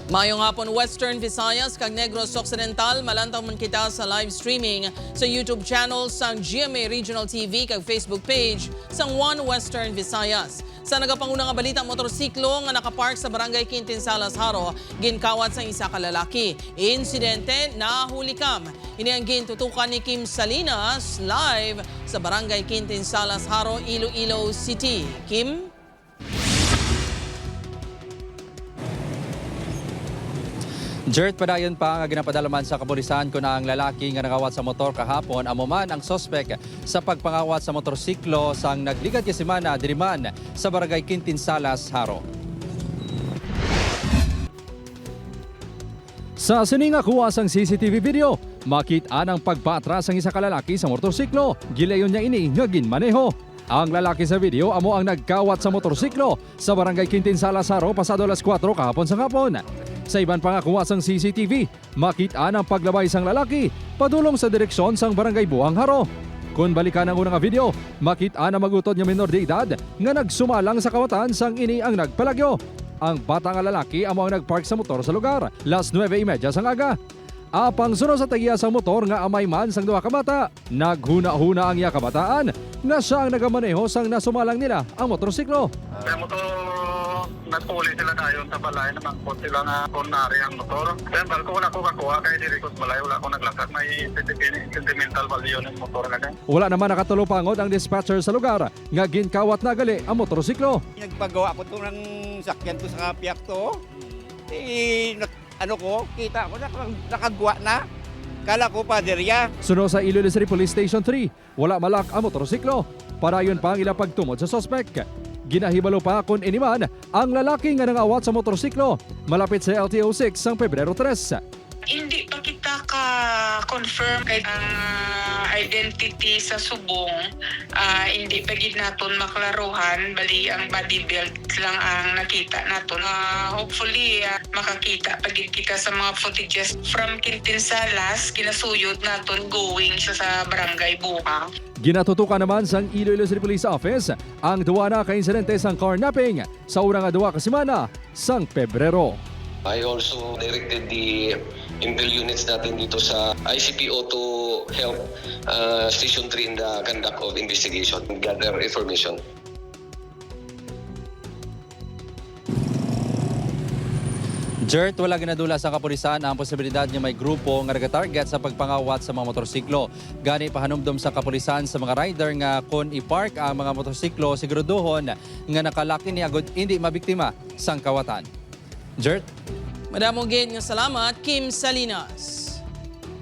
Mayong hapon Western Visayas kag Negros Occidental, malantaw man kita sa live streaming sa YouTube channel sang GMA Regional TV kag Facebook page sang One Western Visayas. Sa nagapangunang balita, motorsiklo nga nakapark sa Barangay Quintin-Salas, Haro, ginkawat sang isa ka lalaki. Insidente nahulikam. Ini ang gintutukan ni Kim Salinas live sa Barangay Quintin-Salas, Haro, Iloilo City. Kim? Jert, padayon pa nga ginapadalaman sa kapulisan kung ang lalaki nga nangawat sa motor kahapon amo man ang sospek sa pagpangawat sa motorsiklo sang nagligat ka semana diriman sa Barangay Quintin-Salas, Haro. Sa sininga kuha sang CCTV video, makita ang pagpaatras ang isa ka lalaki sa motorsiklo. Gilayon niya ini nga ginmaneho. Ang lalaki sa video amo ang nagkawat sa motorsiklo sa Barangay Quintin-Salas, Haro pasado alas 4 kahapon sa hapon. Sa iban pa nga kuha sang CCTV, makita ang paglabay sang lalaki padulong sa direksyon sang Barangay Buang, Haro. Kung balikan ang unang video, makita na magutod niya minor de edad nga nagsumalang sa kawatan sang ini ang nagpalagyo. Ang bata nga lalaki amo ang nagpark sa motor sa lugar, las 9:30 sang aga. Apang sunod sa tagiya sa motor nga amay man sang duha ka bata, naghuna-huna ang iya kabataan nga siya ang nagamaneho sang nasumalang nila ang motorsiklo. Kaya motor, nagpuli sila dayon sa balay naman po sila nga kunari ang motor. Kaya balko wala ko kakuha kaya dirikot balay, wala ko naglakas. May sentimental value ng motor na kaya. Wala naman nakatulupangod ang dispatcher sa lugar nga ginkawat na gali ang motorsiklo. Nagpagawa ko itong ng sakyan ko sa kapiyak to. Kita ko, nakagwa na. Kala ko paderya. Sunod sa Iloilo City Police Station 3, wala malak ang motorsiklo. Parayon pa ang ilapagtumod sa sospek. Ginahibalo pa kung iniman ang lalaki nga nangawat sa motorsiklo malapit sa LTO 6 sang Pebrero 3. Hindi pa kita ka-confirm kay ang identity sa subong. Hindi pa gid naton maklaruhan, bali ang body build lang ang nakita naton. Hopefully makakita pa gid kita sa mga footages from Quintin-Salas, kinasuyod naton going siya sa Barangay Buang. Ginatutukan naman sang Iloilo City Police Office ang duwa na ka-insidente sang carnapping sa unang duwa ka semana sang Pebrero. I also directed the intel units natin dito sa ICPO to help Station 3 in the conduct of investigation and gather information. Jert, wala ginadula sa kapulisan ang posibilidad nga may grupo nga nagatarget sa pagpangawat sa mga motorsiklo. Gani pahanumdom sa kapulisan sa mga rider nga kung i-park ang mga motorsiklo siguraduhon nga nakalaki ni agud hindi mabiktima sang kawatan. Jert? Madamong nga salamat, Kim Salinas.